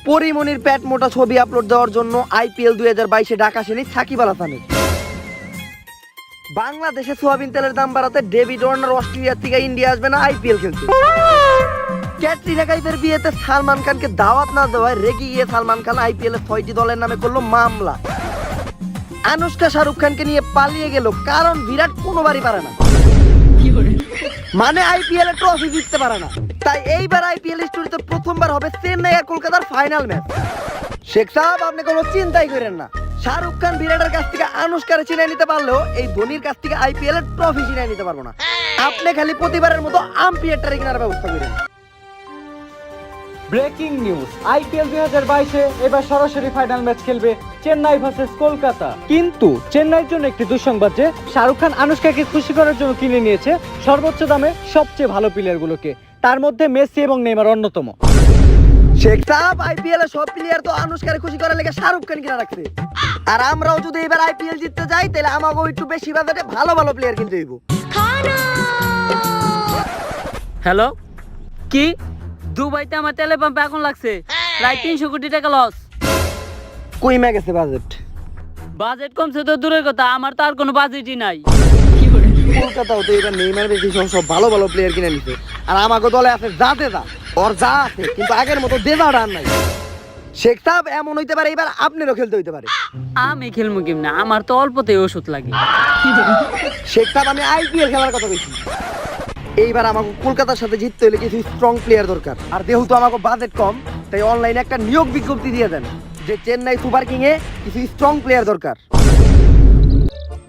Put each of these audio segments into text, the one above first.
পরিমনির পেট মোটা ছবি আপলোড দেওয়ার জন্য আইপিএল 2022 ঢাকা সেনি সাকিব আল হাসানের। বাংলাদেশে সোয়াবিন তেলের দাম বাড়াতে ডেভিড ওয়ার্নার অস্ট্রেলিয়া থেকে ইন্ডিয়া আসবে না আইপিএল খেলতে। ক্যাটরিনা কাইফের বিয়েতে সালমান খানকে দাওয়াত না দেওয়ায় রেগে গিয়ে সালমান খান আইপিএল এর 6টি দলের নামে করলো মামলা। আনুষ্কা শাহরুখ খানকে নিয়ে পালিয়ে গেল কারণ বিরাট কোনোবারই পারে না, মানে আইপিএল এর ট্রফি জিততে পারে না। তাই এইবার আইপিএল স্টোরিতে প্রথমবার হবে চেন্নাই আর কলকাতার ফাইনাল ম্যাচ। শেখ সাহেব আপনি কোনো চিন্তাই করেন না, শাহরুখ খান বিরাটের কাছ থেকে আনুষ্কারে চিনে নিতে পারলেও এই ধোনির কাছ থেকে আইপিএল এর ট্রফি চিনে নিতে পারবো না। আপনি খালি প্রতিবারের মতো আম্পায়ারটারে কেনার ব্যবস্থা করেন। ব্রেকিং নিউজ, আইপিএল 2022 এবার সরাসরি ফাইনাল ম্যাচ খেলবে চেন্নাই ভার্সেস কলকাতা। কিন্তু চেন্নাইয়ের জন্য একটি দুঃসংবাদ যে শাহরুখ খান আনুষ্কাকে খুশি করার জন্য কিনে নিয়েছে সর্বোচ্চ দামে সবচেয়ে ভালো প্লেয়ারগুলোকে, তার মধ্যে মেসি এবং নেইমার অন্যতম। শেখ সাহেব আইপিএল এর সব প্লেয়ার তো আনুষ্কারে খুশি করার লেগে শাহরুখ খান কিনা রাখছে, আর আমরাও যদি এবার আইপিএল জিততে যাই তাহলে আমাকেও একটু বেশি বাজেটে ভালো ভালো প্লেয়ার কিনতে হইব। হ্যালো, কি দুবাইতে আমার তেলে পাম্পে আগুন লাগছে, প্রায় 300 কোটি টাকা লস। কইমা গেছে বাজেট? বাজেট কমছে তো দূরের কথা, আমার তো আর কোনো বাজেটই নাই। কলকাতাও তো এবার নেইমার বেশি সব ভালো ভালো প্লেয়ার কিনে নিছে, আর আমাকে দলে আছে জাদেজা, ওর যা আছে কিন্তু আগের মতো দেজা রান নাই। শেখ সাহেব এমন হইতে পারে এবার আপনারও খেলতে হইতে পারে। আমি খেলবো কেমনে, আমার তো অল্পতেই ওষুধ লাগে। শেখ সাহেব আমি আইপিএল খেলার কথা বলছি। এইবার আমাকে কলকাতার সাথে জিততে হলে কিছু স্ট্রং প্লেয়ার দরকার, আর যেহেতু আমাকে বাজেট কম তাই অনলাইনে একটা নিয়োগ বিজ্ঞপ্তি দিয়ে দেন যে চেন্নাই সুপার কিং এ কিছু স্ট্রং প্লেয়ার দরকার।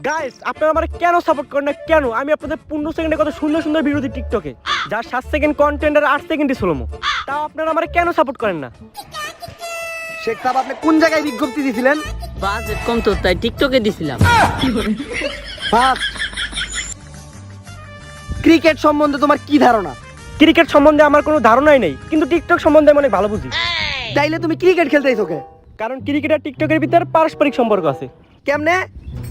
গাইস, আপনারা আমার কেন সাপোর্ট করেন না কেন? আমি আপনাদের 15 সেকেন্ডে কত সুন্দর সুন্দর ভিডিও দিই টিকটকে, যার 7 সেকেন্ড কন্টেন্ট আর 8 সেকেন্ডই স্লোমো, তাও আপনারা আমার কেন সাপোর্ট করেন না? শেখ সাহেব আপনি কোন জায়গায় বিজ্ঞপ্তি দিয়েছিলেন? বাজেট কম তো তাই টিকটকে দিছিলাম। ফার্স্ট, ক্রিকেট সম্বন্ধে তোমার কি ধারণা? ক্রিকেট সম্বন্ধে আমার কোনো ধারণাই নেই, কিন্তু টিকটক সম্বন্ধে আমি অনেক ভালো বুঝি। তাইলে তুমি ক্রিকেট খেলতে আইছো কে? কারণ ক্রিকেট আর টিকটকের ভিতরে পারস্পরিক সম্পর্ক আছে। কেমনে?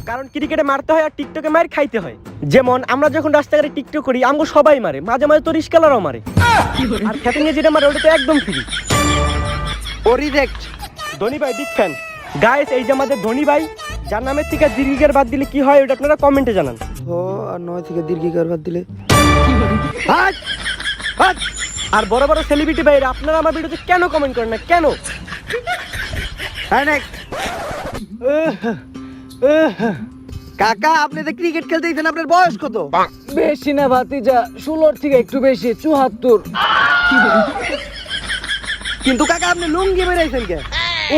কারণ ক্রিকেটে মারতে হয় আর টিকটকে মার খাইতে হয়। যেমন আমরা যখন রাস্তাঘাটে টিকটক করি আমগো সবাই মারে, মাঝে মাঝে তো রিস্কালারও মারে, আর খেতে যেটা মারে ওটা তো একদম ফ্রি। ও রিজেক্ট। ধোনি ভাই বিগ ফ্যান। গাইস, এই যে আমাদের ধোনি ভাই, যার নামের থেকে দীর্ঘিকার বাদ দিলে কি হয় ওটা আপনারা কমেন্টে জানান। ও আর 9 থেকে দীর্ঘিকার বাদ দিলে হাট হাট। আর বড় বড় সেলিব্রিটি ভাইরা আপনারা আমার ভিডিওতে কেন কমেন্ট করেন না কেন? হ্যাঁ নেক্সট। কাকা আপনি তো ক্রিকেট খেলতে গেছেন, আপনার বয়স কত? বেশি না ভাতিজা, 16 থেকে একটু বেশি, 74। কিন্তু কাকা আপনি লুঙ্গি বেরাইছেন কে?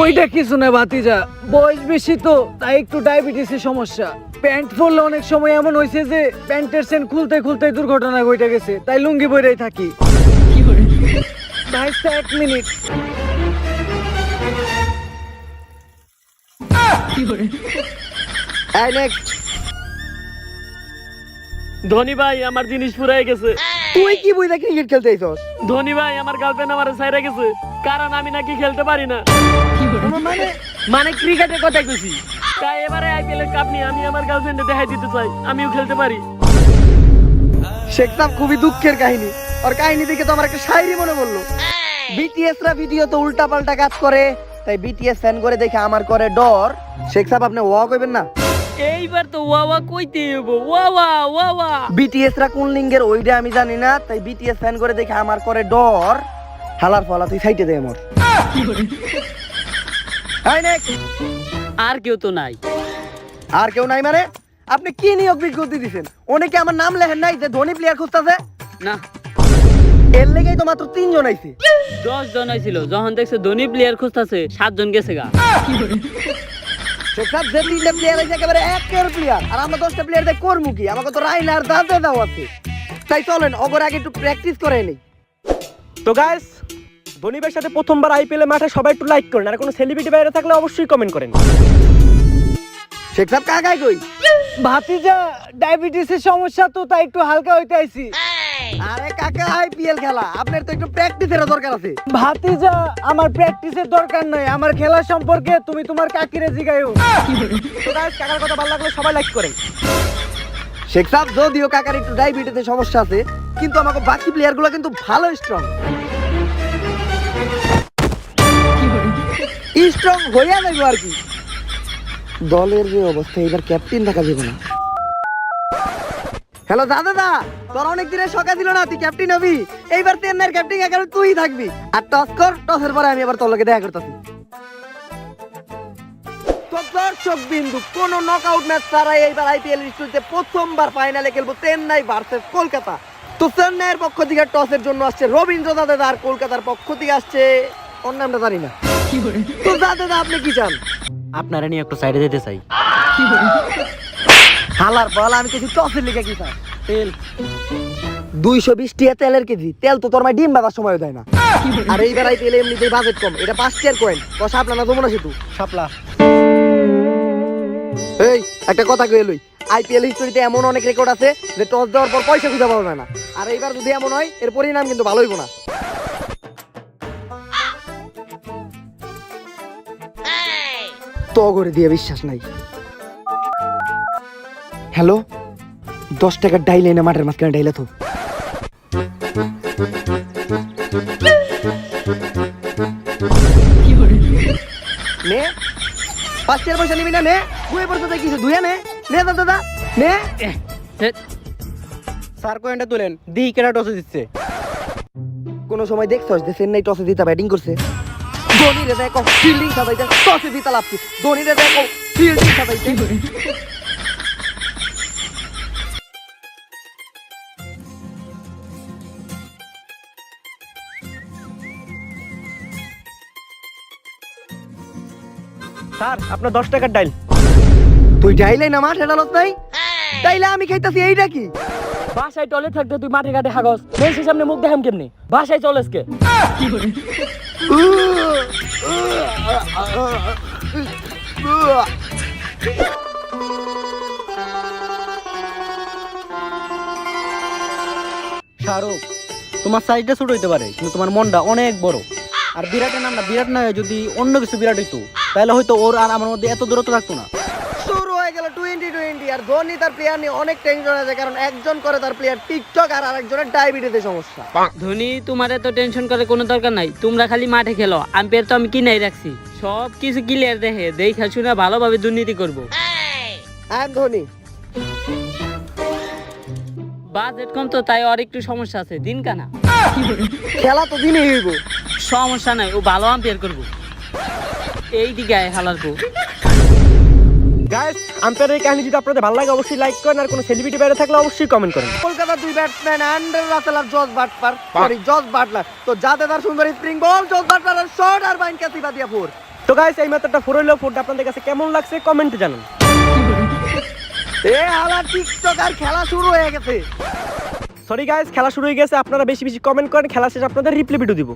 ওইটা কিছু না ভাতিজা, বয়স বেশি তো তাই একটু ডায়াবেটিসের সমস্যা। প্যান্ট পরলে অনেক সময় এমন হয়েছে যে প্যান্টের চেন খুলতে খুলতে দুর্ঘটনা ঘটে গেছে, তাই লুঙ্গি পরেই থাকি। ভাইস্তা 1 মিনিট। এই নেক্সট। ধোনি ভাই আমার জিনিস ফুরাই গেছে। তুই কি বুঝা ক্রিকেট খেলতে আইছস? ধোনি ভাই আমার গার্লফ্রেন্ড আমার ছাইরা গেছে, কারণ আমি নাকি খেলতে পারি না। মানে ক্রিকেটের কথা কইছি। তাই এবারে আইপিএল এর কাপ নিয়ে আমি আমার গার্লফ্রেন্ডে দেখাই দিতে চাই আমিও খেলতে পারি। শেখ সাহেব খুবই দুঃখের কাহিনী, আর কাহিনী দেখে তো আমার একটা শায়রি মনে পড়লো। বিটিএস রা ভিডিও তো উল্টা পাল্টা কাজ করে, তাই বিটিএস ফ্যান করে দেখে আমার করে ডর। শেখ সাহেব আপনি ওয়া কইবেন না? এইবার তো ওয়া কইতে হইবো, ওয়া। বিটিএস রা কোন লিঙ্গের ওইটা আমি জানি না, তাই বিটিএস ফ্যান করে দেখে আমার করে ডর। হালার ফলা তুই সাইটে দে মোর। High next. আর কেউ তো নাই। আর কেউ নাই মানে? আপনি কি নিয়োগ বিজ্ঞপ্তি দিবেন? অনেকে আমার নাম লেখেন নাই যে ধোনি প্লেয়ার খুঁজতাছে না, এর লেগেই তো মাত্র 3 জন আইছে। 10 জন আইছিল, যখন দেখছে ধোনি প্লেয়ার খুঁজতাছে 7 জন গেছে গা। শেখ সাহেব যে 3টা প্লেয়ার আছে একেবারে একের প্লেয়ার, আর আমরা 10টা প্লেয়ার দিয়ে করবো কি? আমাকে তো রাইনার দাদে দাও আছে। তাই চলেন অগর আগে একটু প্র্যাকটিস করে নেই। তো গাইস, ধোনি ভাইয়ের সাথে প্রথমবার আইপিএল এ মাঠে সবাই একটু লাইক করেন, আর কোনো সেলিব্রিটি বাইরে থাকলে অবশ্যই কমেন্ট করেন। শেখ সাহেব কাকাই কই? ভাতিজা ডায়াবেটিসের সমস্যা তো তাই একটু হালকা হইতে আইছি। আরে কাকা আইপিএল খেলা, আপনার তো একটু প্র্যাকটিসের দরকার আছে। ভাতিজা আমার প্র্যাকটিসের দরকার নাই, আমার খেলা সম্পর্কে তুমি তোমার কাকিরে জিগাইও। তো গাইস, কাকার কথা ভালো লাগলে সবাই লাইক করেন। শেখ সাহেব যদিও কাকার একটু ডায়াবেটিসের সমস্যা আছে, কিন্তু আমাকে বাকি প্লেয়ার গুলো কিন্তু ভালো স্ট্রং। হইয়া যাইব আর কি। দলের যে অবস্থা, এবার ক্যাপ্টেন থাকা যাবে না। হ্যালো দাদা, তোর অনেক দিনের শখা ছিল না তুই ক্যাপ্টেন হবি, এইবার চেন্নাইয়ের ক্যাপ্টেন একাডেমি তুই থাকবি। আর টস কর, টসের পরে আমি আবার তোর লগে দেখা করতেছি। দর্শক বিন্দু, কোন নকআউট ম্যাচ ছাড়াই এইবার আইপিএল হিস্ট্রিতে প্রথমবার ফাইনালে খেলবো চেন্নাই ভার্সেস কলকাতা। তো চেন্নাইয়ের পক্ষ থেকে টসের জন্য আসছে রবীন্দ্র জাদেজা, আর কলকাতার পক্ষ থেকে আসছে ওর নামটা জানি না। তো জাদেজা আপনি কি চান? আপনারা নিয়ে একটু সাইডে যেতে চাই। হালার বল, আমি কিছু টসের লিখে কি চাই? তেল 220 টাকা তেলের কেজি। তেল তো তোর মাই ডিম বাজার সময় দেয় না। আর এইবার আইপিএল এমনিতেই বাজেট কম, এটা 5 টাকার কয়েন। তো শাপলা না যমুনা সেতু? শাপলা। এই একটা কথা কই লই, আইপিএল হিস্টরিতে এমন অনেক রেকর্ড আছে যে টস দেওয়ার পর পয়সা খুঁজে পাওয়া যায় না। আর এইবার যদি এমন হয়, এর পরিণাম কিন্তু ভালো হইব না। তো করে দিয়ে বিশ্বাস নাই। হ্যালো, 10 টাকার ডাইল এনে মাঠের মাঝখানে ডাইলে তো। নে 5 টাকার পয়সা নিবি না? নে বুয়ে পড়তে চাই কিছু ধুয়ে নে। নে দাদা নে। স্যার কয়েনটা তুলেন, দিই কেটা টসে দিচ্ছে। কোন সময় দেখছস যে চেন্নাই টসে জিতা ব্যাটিং করছে? ধোনিরে দেখো ফিল্ডিং সাজাইতে, টসে জিতা লাভছি। ধোনিরে দেখো ফিল্ডিং সাজাইতে। স্যার আপনার 10 টাকার ডাইল। তুই যাইলে না মাঠে ডালত নাই, তাইলে আমি খাইতাছি এইটা কি? বাসায় টলে থাকতে তুই মাঠে ঘাটে হাগস, মেসির সামনে মুখ দেখাম কেমনি? বাসায় চলেস কে? শাহরুখ, তোমার সাইজটা ছোট হইতে পারে কিন্তু তোমার মনটা অনেক বড়। আর বিরাটের নাম না বিরাট না হয়ে যদি অন্য কিছু বিরাট হইতো, তাহলে হয়তো ওর আর আমার মধ্যে এত দূরত্ব থাকতো না। শুরু হয়ে গেল 2020। আর ধোনি তার প্লেয়ার নিয়ে অনেক টেনশন আছে, কারণ একজন করে তার প্লেয়ার টিকটক আর আরেকজনের ডায়াবেটিসের সমস্যা। ধোনি, তোমার এত টেনশন করে কোনো দরকার নাই। তোমরা খালি মাঠে খেলো, আম্পায়ার তো আমি কিনাই রাখছি। সব কিছু ক্লিয়ার দেখে দেখা শুনে ভালোভাবে দুর্নীতি করব। আর ধোনি বাজেট কম তো, তাই আর একটু সমস্যা আছে। দিন কানা খেলা তো দিনেই হইব। সমস্যা নাই, ও ভালো আম্পায়ার করবো। এই দিকে আয় হালার পো। গাইস, আম্পায়ারের কাহিনী যদি আপনাদের ভালো লাগে অবশ্যই লাইক করেন, আর কোনো সেলিব্রিটি বাইরে থাকলে অবশ্যই কমেন্ট করেন। কলকাতার দুই ব্যাটসম্যান অ্যান্ডার রাসেল আর জস বাটলার। তো জাদেদার সুন্দর স্প্রিং বল, জস বাটলার শট, আর বাইন কাসিবা দিয়া ফোর। তো গাইস, এই ম্যাচটা 4 হইলো, 4টা আপনাদের কাছে কেমন লাগছে কমেন্টে জানান। এ হালা টিকটক আর খেলা শুরু হয়ে গেছে। সরি গাইস, খেলা শুরু হয়ে গেছে। আপনারা বেশি বেশি কমেন্ট করেন, খেলা শেষে আপনাদের রিপ্লাই ভিডিও দিব।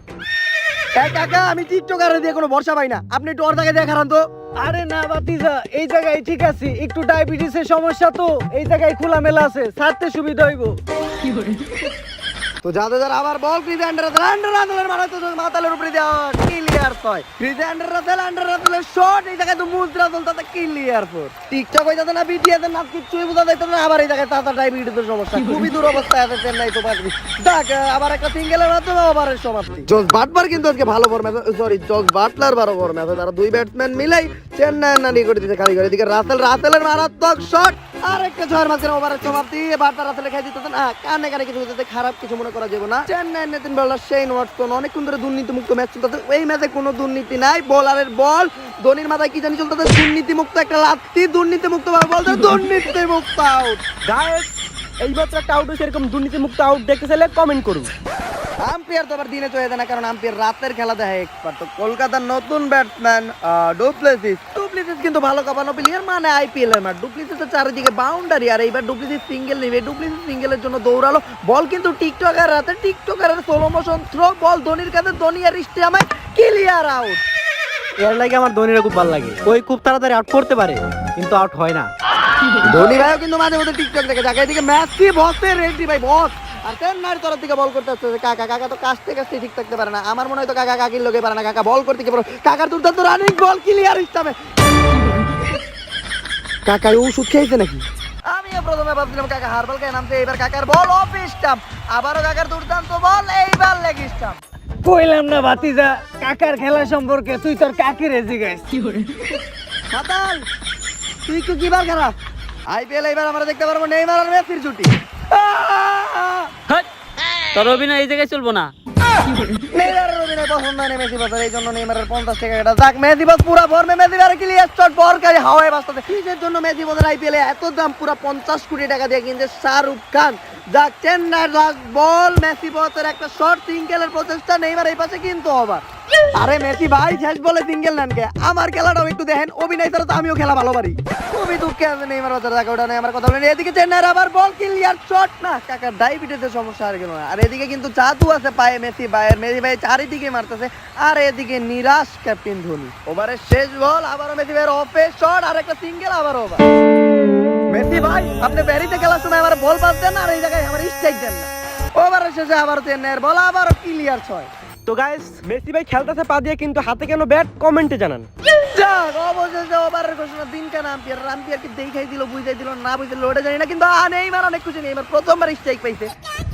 কাকা, আমি টিকটকারে দিয়ে কোনো ভরসা পাই না, আপনি একটু ওর জায়গায় দেখান তো। আরে না বাতিজা, এই জায়গায় ঠিক আছে, একটু ডায়াবেটিসের সমস্যা তো এই জায়গায় খোলামেলা আছে, ছাড়তে সুবিধা হইব। তো জাদেজার আবার বল, ক্রিজ আন্ডার মারা তো মাতালের উপরে দেওয়া ক্লিয়ার হয়। ক্রিজ আন্ডার রাসেলের শট, এই জায়গায় তো মুদ্রা চলতে ক্লিয়ার ফোর। টিকটক হয়ে যাতে না, বিটিএতে না, কিছুই বোঝা যাইতো না। আবার এই জায়গায় তাতা ডায়াবেটিসের সমস্যা, খুবই দূর অবস্থায় আছে চেন্নাই তো পারবি। দেখ আবার একটা সিঙ্গেলের মাধ্যমে ওভারের সমাপ্তি। জস বাটলার কিন্তু আজকে ভালো ফর্মে, সরি জস বাটলার ভালো ফর্মে আছে। তারা দুই ব্যাটসম্যান মিলাই চেন্নাইয়ের নানি করে দিতে খালি করে। এদিকে রাসেলের মারাত্মক শট, আর একটা ছয়ের মাঝখানে ওভারের সমাপ্তি। বাটলার রাসেলে খেয়ে দিতে না, কানে কানে কিছু হতে খারাপ কিছু মনে করা যাবে না। চেন্নাইয়ের নতুন বোলার শেন ওয়াটসন অনেকক্ষণ ধরে দুর্নীতি মুক্ত ম্যাচ চলতেছে। এই ম্যাচে কোনো দুর্নীতি নাই। বোলারের বল, ধোনির মাথায় কি জানি চলতেছে, দুর্নীতি মুক্ত একটা লাত্তি, দুর্নীতি মুক্ত ভাবে বলতে দুর্নীতি মুক্ত আউট। গাইস, এই মাত্র একটা আউট হইছে, এরকম দুর্নীতি মুক্ত আউট দেখতে চাইলে কমেন্ট করুন। আম্পায়ার তো আবার দিনে চলে যায় না, কারণ আম্পায়ার রাতের খেলা দেখে এক্সপার্ট। তো কলকাতার নতুন ব্যাটসম্যান ডুপ্লেসিস কিন্তু ভালো কাপানো প্লেয়ার, মানে আইপিএল এর মাঠ। ডুপ্লেসিসের চারিদিকে বাউন্ডারি, আর এইবার ডুপ্লেসিস সিঙ্গেল নেবে। ডুপ্লেসিস সিঙ্গেলের জন্য দৌড়ালো, বল কিন্তু টিকটকার রাতে, টিকটকারের স্লো মোশন থ্রো, বল ধোনির কাছে, ধোনি আর স্টেডিয়ামে ক্লিয়ার আউট। এর লাগে আমার ধোনির খুব ভালো লাগে, ওই খুব তাড়াতাড়ি আউট করতে পারে কিন্তু আউট হয় না। ধোনি ভাইও কিন্তু মাঝে মধ্যে টিকটক দেখে জায়গায় দিকে ম্যাচি বসে রেডি ভাই বস। আর চেন্নাইয়ের তরফ থেকে বল করতে আসছে কাকা তো কাছতে ঠিক থাকতে পারে না। আমার মনে হয় তো কাকা কাকির লোকে পারে না, কাকা বল করতে কি পারো। কাকার দুর্দান্ত রানিং বল, ক্লিয়ার স্টামে। কাকার ওষুধ খেয়েছে নাকি? আমিও প্রথমে ভাবছিলাম কাকা হারবাল খেয়ে নামছে, এবার কাকার বল অফ স্টাম্প, আবারও কাকার দুর্দান্ত বল, এইবার লেগ স্টাম্প। কইলাম না ভাতিজা কাকার খেলা সম্পর্কে তুই তোর কাকির রেজি গাইস মাতাল তুই কিবার খারাপ আইপিএল এবার আমরা দেখতে পারবো নেইমার আর মেসির জুটি হাট! তোর অভিনয় এই জায়গায় চলবো না। নেইমারের অভিনয় পছন্দ হয় না মেসি বছর, এই জন্য নেইমারের 50 টাকা কাটা যাক। মেসি বস পুরা ভরমে, মেসি আর ক্লিয়ার শট বরকারি হাওয়ায় বাজতেছে। কিসের জন্য মেসি বছর আইপিএলে এত দাম পুরা 50 কোটি টাকা দিয়ে কিনছে শাহরুখ খান। যাক চেন্নাই লাস্ট বল, মেসি বছর একটা শর্ট সিঙ্গেলের প্রচেষ্টা, নেইমার এই পাশে কিন্তু ওভার। আরে মেসি ভাই শেষ বলে সিঙ্গেল নেন কে? আমার খেলাটাও একটু দেখেন, অভিনয় ছাড়া তো আমিও খেলা ভালো পারি। খুবই দুঃখে আছে নেইমার বছর, যাকে ওটা নেই আমার কথা বলেন। এদিকে চেন্নাইয়ের আবার বল ক্লিয়ার শট না, কাকা ডায়াবেটিসের সমস্যা আর গেল না। আর এদিকে কিন্তু জাদু আছে পায়ে মেসি ভাইয়ের, মেসি ভাই চারিদিকে মারতেছে। আর এদিকে নিরাশ ক্যাপ্টেন ধোনি, ওভারের শেষ বল আবারও মেসি ভাইয়ের অফে শট আর একটা সিঙ্গেল, আবার ওভার। মেসি ভাই আপনি ব্যারিতে খেলার সময় আমার বল পাস দেন আর এই জায়গায় আমার স্ট্রাইক দেন না। ওভারের শেষে আবার চেন্নাইয়ের বল আবারও ক্লিয়ার ছয়। তো গাইস মেসি ভাই খেলতেছে পা দিয়ে, কিন্তু হাতে কেন ব্যাট কমেন্টে জানান। যাক অবশেষে ওভারের ঘোষণা দিন কেন আম্পিয়ার কি দেখাই দিল, বুঝাই দিল না বুঝাইল ওটা জানি না, কিন্তু নেইমার অনেক খুশি। নেইমার প্রথমবার স্ট্রাইক পাইছে।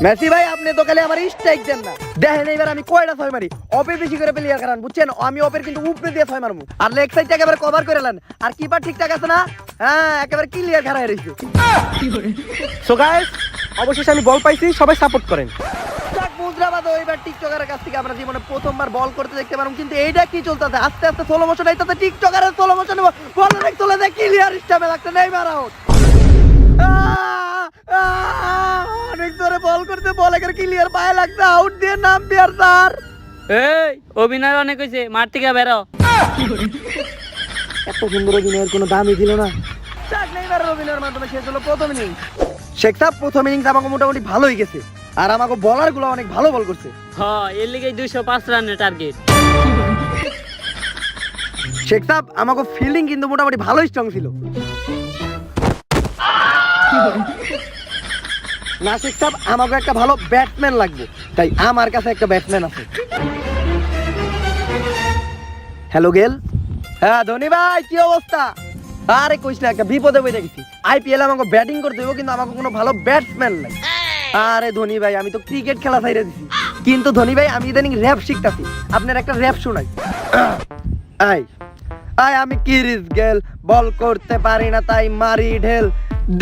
মেসি ভাই আপনি তো খালি আমার স্ট্রাইক দেন না, দেখেন এইবার আমি কয়টা ছয় মারি। অপের বেশি করে প্লেয়ার কারণ বুঝছেন, আমি অপের কিন্তু উপরে দিয়ে ছয় মারবো। আর লেগ সাইডটা একেবারে কভার করে নেন, আর কিপার ঠিকঠাক আছে না? হ্যাঁ একেবারে ক্লিয়ার খারাপ রয়েছে। সো গাইস অবশেষে আমি বল পাইছি, সবাই সাপোর্ট করেন। যাক মুদ্রাবাদ এবার টিকটকারের কাছ থেকে আমরা জীবনে প্রথমবার বল করতে দেখতে পারবো, কিন্তু এইটা কি চলতেছে? আস্তে আস্তে স্লো মোশন আইতাছে, টিকটকারের স্লো মোশন বল দেখ চলে দেখ ক্লিয়ার স্টামে লাগছে, নেইমার আউট। অনেক ধরে বল করতে বল একের ক্লিয়ার পায়ে লাগছে, আউট দিয়ে নাম বিয়ার স্যার। এই অভিনয় অনেক হয়েছে, মার থেকে বেরো। এত সুন্দর অভিনয়ের কোনো দামই দিল না। যাক নেইমারের অভিনয়ের মাধ্যমে শেষ হলো প্রথম ইনিংস। শেখ সাহেব প্রথম ইনিংস আমাকে মোটামুটি ভালোই গেছে, আর আমাকে বলার গুলো অনেক ভালো বল করছে। হ্যাঁ এর লিগে 205 রানের টার্গেট। শেখ সাহেব আমাকে ফিল্ডিং কিন্তু মোটামুটি ভালো স্ট্রং ছিল না। শেখ সাহেব আমাকে একটা ভালো ব্যাটসম্যান লাগবে, তাই আমার কাছে একটা ব্যাটসম্যান আছে। হ্যালো গেল। হ্যাঁ ধোনি ভাই কি অবস্থা? আরে কইস না, একটা বিপদে বইতে গেছি। আইপিএল আমাকে ব্যাটিং করতে হবে, কিন্তু আমাকে কোনো ভালো ব্যাটসম্যান নাই। আরে ধোনি ভাই আমি তো ক্রিকেট খেলা ছাইড়া দিছি, কিন্তু ধোনি ভাই আমি ইদানিং র‍্যাপ শিখতাছি। আপনার একটা র‍্যাপ শোনাই। আই আই আমি কিরিস গেল, বল করতে পারি না তাই মারি ঢেল,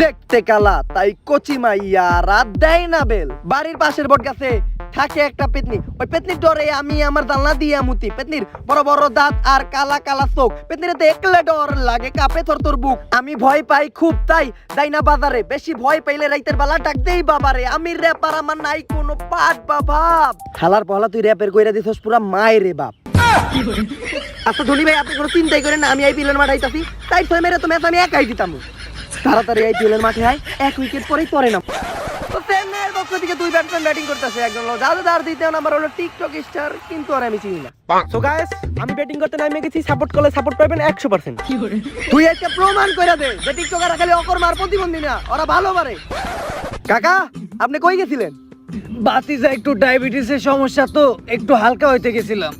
দেখতে কালা তাই কচি মাইয়া রাত দেয় না বেল। বাড়ির পাশের বট গাছে থাকে একটা পেতনি, ওই পেতনির ডরে আমি আমার জানলা দিয়া মুতি। পেতনির বড় বড় দাঁত আর কালা কালা চোখ, পেতনির দেখলে ডর লাগে কাঁপে থর তোর বুক। আমি ভয় পাই খুব তাই যাই না বাজারে, বেশি ভয় পাইলে রাইতের বেলা ডাক দেই বাবারে। আমি র্যাপার আমার নাই কোনো পাট বা ভাব। হালার পহলা তুই র্যাপের কইরা দিছস পুরা মায়ের রে বাপ। আচ্ছা ধোনি ভাই আপনি কোনো চিন্তাই করেন না, আমি আইপিএলের মাঠে আইতাছি, তাই ছয় মেরে তো ম্যাচ আমি একাই দিতাম। তাড়াতাড়ি আইপিএলের মাঠে আয়, এক উইকেট পরেই পরে না। তো চেন্নাইয়ের পক্ষ থেকে দুই ব্যাটসম্যান ব্যাটিং করতেছে, একজন হলো জাদেদার, দ্বিতীয় নাম্বার হলো টিকটক স্টার, কিন্তু আর আমি চিনি না। সো গাইস আমি ব্যাটিং করতে নামে গেছি, সাপোর্ট করলে সাপোর্ট পাবেন 100%। তুই একটা প্রমাণ করে দে যে টিকটকাররা খালি অকর্মার প্রতিবন্ধী না, ওরা ভালো পারে। কাকা আপনি কই গেছিলেন? ভাতিজা একটু ডায়াবেটিসের সমস্যা তো একটু হালকা হইতে গেছিলাম,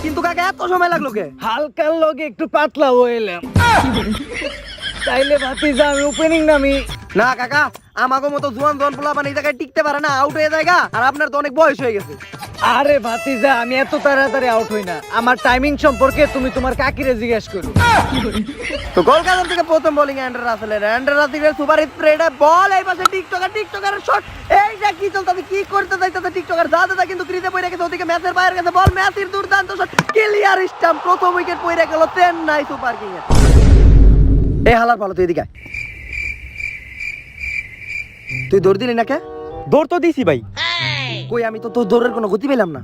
কিন্তু কাকা এত সময় লাগলো কে? হালকার লগে একটু পাতলা হইলাম। তাইলে ভাতিজা আমি ওপেনিং নামি। না কাকা আমাকে মতো জোয়ান জোয়ান পোলা মানে এই জায়গায় টিকতে পারে না, আউট হয়ে যায়। আর আপনার তো অনেক বয়স হয়ে গেছে। আরে ভাতিজা আমি এত তাড়াতাড়ি আউট হই না, আমার টাইমিং সম্পর্কে তুমি তোমার কাকিরে জিজ্ঞেস করো। তো কলকাতা থেকে প্রথম বোলিং অ্যান্ডার রাসেলের সুপার স্প্রেডে বল, এই পাশে টিকটকারের শট। এইটা কি চলতেছে, কি করতে যাইতেছে টিকটকার? দাদা কিন্তু ক্রিজে পড়ে গেছে, ওদিকে ম্যাচের বাইরে গেছে বল, ম্যাচের দুর্দান্ত শট, ক্লিয়ার স্টাম্প, প্রথম উইকেট পড়ে গেল চেন্নাই সুপার কিং এর। এই হালার বল তুই এদিকে, তুই দৌড় দিলি না কে? দৌড় তো দিছি ভাই। কই আমি তো তোর দৌড়ের কোনো গতি পেলাম না।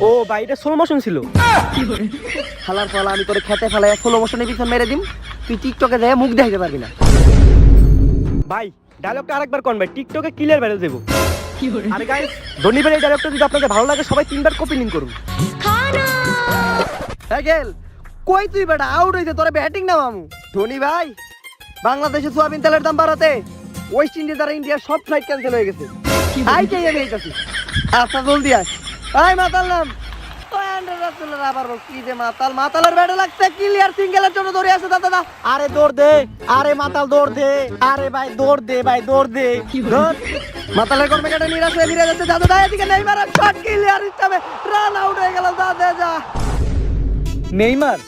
ও ভাই এটা স্লো মোশন ছিল। হালার ফলা আমি তোরে খেতে ফেলাই স্লো মোশনের পিছনে মেরে দিম, তুই টিকটকে যায় মুখ দেখাইতে পারবি না। ভাই ডায়লগটা আরেকবার কোন ভাই, টিকটকে ক্লিয়ার ভাইরাল দেব। আরে গাইস ধোনি ভাই এই ডায়লগটা যদি আপনাদের ভালো লাগে সবাই 3বার কপি লিংক করুন। হ্যাঁ গেল কই তুই বেটা আউট হইছে, তোরে ব্যাটিং না মামু। ধোনি ভাই বাংলাদেশে সোয়াবিন তেলের দাম বাড়াতে ওয়েস্ট ইন্ডিজ আর ইন্ডিয়ার সব ফ্লাইট ক্যান্সেল হয়ে গেছে। আইটাই আমি আইতাছি। আচ্ছা জলদি আয়। আয় মাতাল নাম। ব্র্যান্ডের রাসেলের আবার বল কি যে মাতাল মাতালের ব্যাটে লাগছে ক্লিয়ার সিঙ্গেলের জন্য দৌড়ে আসে দাদা আরে দৌড় দে, আরে মাতাল দৌড় দে, আরে ভাই দৌড় দে, ভাই দৌড় দে। ধর মাতালের কর্মকাটা নিরাশ হয়ে ফিরে যাচ্ছে দাদা এদিকে নেইমার শট ক্লিয়ার হিসাবে রান আউট হয়ে গেল দাদা যা নেইমার,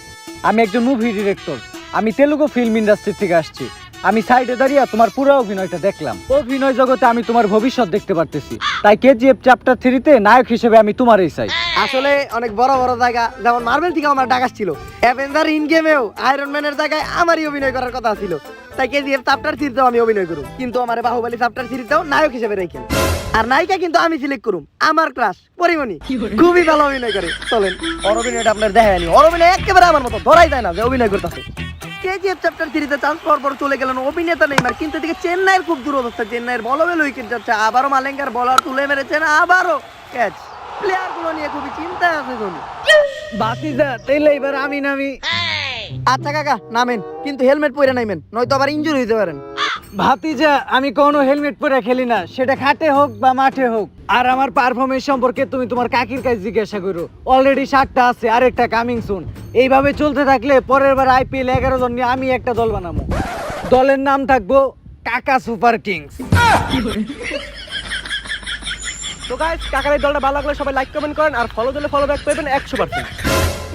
আমি একজন মুভি ডিরেক্টর। আমি তেলুগু ফিল্ম ইন্ডাস্ট্রি থেকে আসছি। আমি সাইডে দাঁড়িয়ে তোমার পুরো অভিনয়টা দেখলাম। অভিনয় জগতে আমি তোমার ভবিষ্যৎ দেখতে পারতেছি। তাই কেজিএফ চ্যাপ্টার 3-তে নায়ক হিসেবে আমি তোমারই চাই। আসলে অনেক বড় বড় জায়গা যেমন মার্বেল থেকে আমার ডাক ছিল, অ্যাভেঞ্জার ইন গেমেও আয়রন ম্যানের জায়গায় আমারই অভিনয় করার কথা ছিল। তাই কেজিএফ চ্যাপ্টার 3-তেও আমি অভিনয় করব, কিন্তু আমার বাহুবলী চ্যাপ্টার 3-তেও নায়ক হিসেবে রেখেন। আর নায়িকা কিন্তু আমি সিলেক্ট করুম, আমার ক্রাশ পরিমণি, খুবই ভালো অভিনয় করে। চলেন ওর অভিনয়টা আপনার দেখায়নি, ওর অভিনয় একেবারে আমার মতো, ধরাই যায় না যে অভিনয় করতেছে। কেজিএফ চ্যাপ্টার 3-তে চান্স পাওয়ার পর চলে গেলেন অভিনেতা নেইমার, কিন্তু এদিকে চেন্নাইয়ের খুব দুরবস্থা। চেন্নাইয়ের বলবেল উইকেট যাচ্ছে, আবারও মালেঙ্গার বলার তুলে মেরেছেন, আবারও ক্যাচ। প্লেয়ার গুলো নিয়ে খুবই চিন্তায় আছে ধোনি। ভাতিজা তাইলে এবার আমি নামি। আচ্ছা কাকা নামেন, কিন্তু হেলমেট পরে নামেন, নয়তো আবার ইনজুরি হইতে পারেন। ভাতিজা আমি কোনো হেলমেট পরে খেলি না, সেটা খাটে হোক বা মাঠে হোক। আর আমার পারফরমেন্স সম্পর্কে তুমি তোমার কাকির কাছে জিজ্ঞাসা করো। অলরেডি 7টা আছে, আরেকটা কামিং সুন। এইভাবে চলতে থাকলে পরের বার আইপিএল 11 জন নিয়ে আমি একটা দল বানাবো। দলের নাম থাকবো কাকা সুপার কিংস। তো গাইস, কাকার এই দলটা ভালো লাগলে সবাই লাইক কমেন্ট করেন, আর ফলো দিলে ফলো ব্যাক করবেন 100%।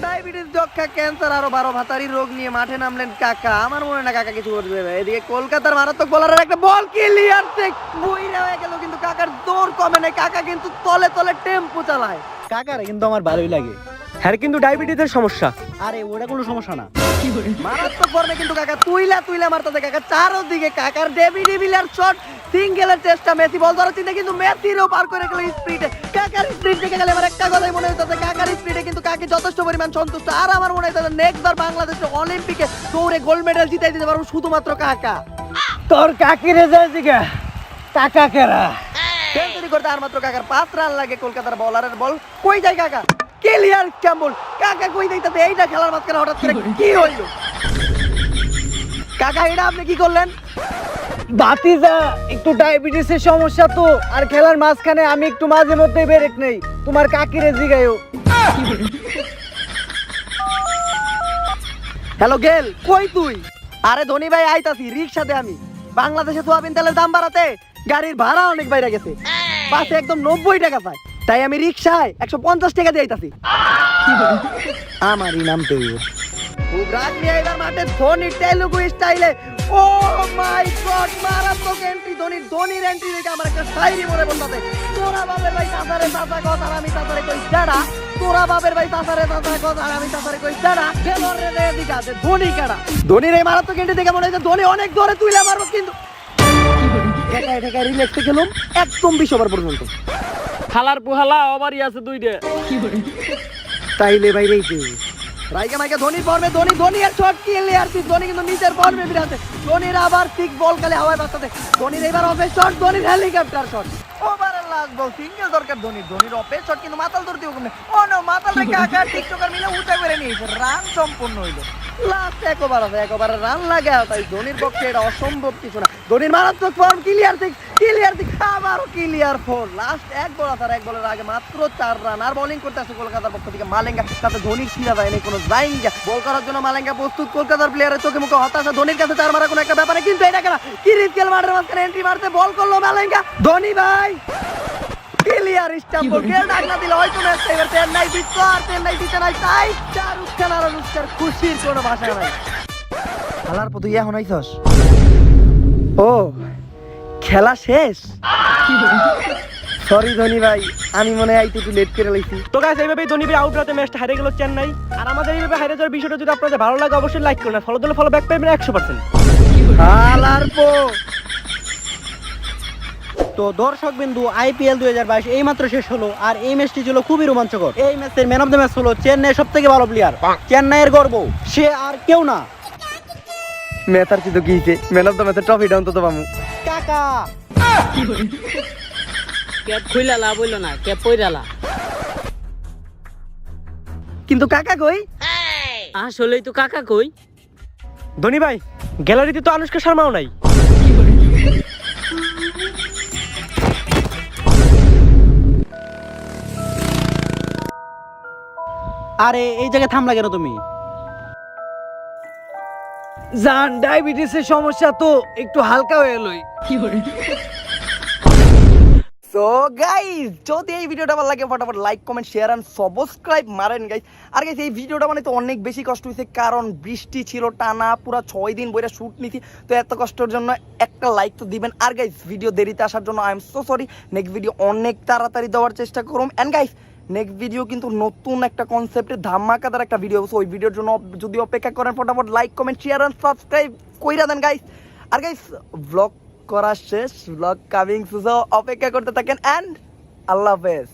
ডায়াবেটিস, যক্ষা, ক্যান্সার আরো 12 ভাতারি রোগ নিয়ে মাঠে নামলেন কাকা। আমার মনে হয় না কাকা কিছু করবে। এদিকে কলকাতার মারাত্মক বলারের একটা বল ক্লিয়ার চেক বইরা হয়ে গেল, কিন্তু কাকার জোর কমে নাই। কাকা কিন্তু তলে তলে টেম্পো চালায়। কাকারে কিন্তু আমার ভালোই লাগে। হ্যাঁ কিন্তু ডায়াবেটিসের সমস্যা। আরে ওটা কোনো সমস্যা না। মারাত্মক ফর্মে কিন্তু কাকা তুইলা মারতেছে। কাকা চারদিকে কাকার ডেভিড ভিলিয়ার শট, সিঙ্গেলের চেষ্টা, মেসি বল ধরার চিন্তা, কিন্তু মেসিরও পার করে গেল স্পিডে। কাকার স্পিড দেখে গেলে আমার একটা কথাই মনে হইতেছে, কাকার স্পিডে কিন্তু কাকে যথেষ্ট পরিমাণ সন্তুষ্ট। আর আমার মনে হইতেছে নেক্সট বার বাংলাদেশে অলিম্পিকে দৌড়ে গোল্ড মেডেল জিতাই দিতে পারবো শুধুমাত্র কাকা। তোর কাকিরে যায় জিগা, কাকা কেরা সেঞ্চুরি করতে আর মাত্র কাকার 5 রান লাগে। কলকাতার বলারের বল কই যায় কাকা, ক্লিয়ার ক্যাম্বল। কাকা কই যাইতাছে, এইটা খেলার মাঝখানে হঠাৎ করে কি হইল? কাকা এটা আপনি কি করলেন? ভাতিজা একটু ডায়াবেটিসের সমস্যা তো, আর খেলার মাঝখানে আমি একটু মাঝে মধ্যে ব্রেক নেই। তোমার কাকিরে জিগাইও। হ্যালো গেল, কই তুই? আরে ধনী ভাই আইতাছি, রিকশা দে। আমি বাংলাদেশে সোয়াবিন তেলের দাম বাড়াতে গাড়ির ভাড়া অনেক বাইরে গেছে, বাসে একদম 90 টাকা পায়। তাই আমি রিকশায় 150 টাকা দিয়ে আইতাছি। আমারই নাম তো খুব রাগ নিয়ে এবার মাঠে ধোনি তেলুগু স্টাইলে। ও মাই গড, মারাত্মক এন্ট্রি ধোনির। ধোনির এন্ট্রি দেখে আমার একটা শায়রি মনে পড়ছে। তোরা বাবের ভাই তাসারে তাসা কথা, আর আমি তাসারে কই জানা। তোরা বাবের ভাই তাসারে তাসা কথা, আর আমি তাসারে কই জানা। দেলরে দে দিকা দে ধোনি কাটা। ধোনির এই মারাত্মক এন্ট্রি দেখে মনে হচ্ছে ধোনি অনেক দূরে তুইলা মারবো, কিন্তু ঠেকায় ঠেকায় রিল্যাক্সে খেলুম একদম 20 ওভার পর্যন্ত। খালার পুহালা আমারই আছে 2টা। তাইলে বাইরে রাইকা মাইকা ধোনির ফর্মে, ধোনি আর শট ক্লিয়ার পিচ। ধোনি কিন্তু নিচের ফর্মে বিরাজে। ধোনির আবার 6 বল খালি হাওয়ায় বাঁচতে। ধোনির এবার অফে শট, ধোনির হেলিকপ্টার শট। ওভারের লাস্ট বল সিঙ্গেল দরকার ধোনির অফে শট, কিন্তু মাতাল ধরতে হবে। ও নো, মাতাল রে কাকা টিকটকার মিলে উঠে করে নিয়েছে। রান সম্পূর্ণ হইল। লাস্ট এক ওভার আছে, এক ওভারে রান লাগে। তাই ধোনির পক্ষে এটা অসম্ভব কিছু না। ধোনির মারাত্মক ফর্ম, ক্লিয়ার সিক্স, আবারও ক্লিয়ার 4। লাস্ট এক বল আছে, আর এক বলের আগে মাত্র 4 রান। আর বোলিং করতে আছে কলকাতার পক্ষ থেকে মালেঙ্গা। তাতে ধোনির ছিঁড়া যায় না কোনো জাইঙ্গা। বল করার জন্য মালেঙ্গা প্রস্তুত। কলকাতার প্লেয়ারের চোখে মুখে হতাশা। ধোনির কাছে 4 মারা কোনো একটা ব্যাপারে, কিন্তু এটা কেনা কি রিস্কেল মাঠের মাঝখানে এন্ট্রি মারতে বল করলো মালেঙ্গা। ধোনি ভাই ক্লিয়ার স্টাম্প বল, গেল ডাক না দিলে হয়তো ম্যাচটা এবার চেন্নাই জিততো। আর চেন্নাই জিতে নাই, তাই শাহরুখ খান আর অনুষ্কার খুশির কোনো ভাষা নাই। খেলার পর তুই এখন আইছস? ও খেলা শেষ? সরি ধোনি ভাই, আমি মনে হয় আইতে একটু লেট করে লাইছি। তো গাইস, এইভাবেই ধোনি ভাই আউট রাতে ম্যাচটা হারিয়ে গেল চেন্নাই। আর আমাদের এইভাবে হারিয়ে যাওয়ার বিষয়টা যদি আপনাদের ভালো লাগে অবশ্যই লাইক করুন, আর ফলো দিলে ফলো ব্যাক পাবেন 100%। খেলার পর তো দর্শক বিন্দু, আইপিএল 2022 এই মাত্র শেষ হলো, আর এই ম্যাচটি ছিল খুবই রোমাঞ্চকর। এই ম্যাচের ম্যান অফ দ্য ম্যাচ হলো চেন্নাইয়ের সবথেকে ভালো প্লেয়ার, চেন্নাইয়ের গর্ব, সে আর কেউ না, ম্যাচ আর কি তো গিয়েছে, ম্যান অফ দ্য ম্যাচের ট্রফিটা অন্তত পামু। কাকা। ক্যাপ খুইলালা বইলো না, ক্যাপ পইরালা। কিন্তু কাকা কই? আসলেই তো কাকা কই? ধোনি ভাই গ্যালারিতে তো আনুষ্কা শর্মাও নাই। আরে এই জায়গায় থামলা কেন তুমি? জান ডায়াবেটিসের সমস্যা তো একটু হালকা হয়ে এলোই। সো গাইস যদি এই ভিডিওটা ভালো লাগে ফটাফট like comment share and subscribe মারেন গাইস। আর গাইস এই ভিডিওটা মানে তো অনেক বেশি কষ্ট হয়েছে, কারণ বৃষ্টি ছিল টানা পুরো 6 দিন বইরা শুট নিছি, তো এত কষ্টের জন্য একটা লাইক তো দিবেন। আর গাইস ভিডিও দেরিতে আসার জন্য I am so sorry. Next video অনেক তাড়াতাড়ি দেওয়ার চেষ্টা করুম। এন্ড গাইস নেক্সট ভিডিও কিন্তু নতুন একটা কনসেপ্টে ধামাকাদার একটা ভিডিও, ওই ভিডিওর জন্য যদি অপেক্ষা করেন ফটাফট like comment share and subscribe কইরা দেন গাইস। আর গাইস ব্লগ করা শেষ, ব্লগ কামিং সুসো, অপেক্ষা করতে থাকেন এন্ড আল্লাহ হাফেজ।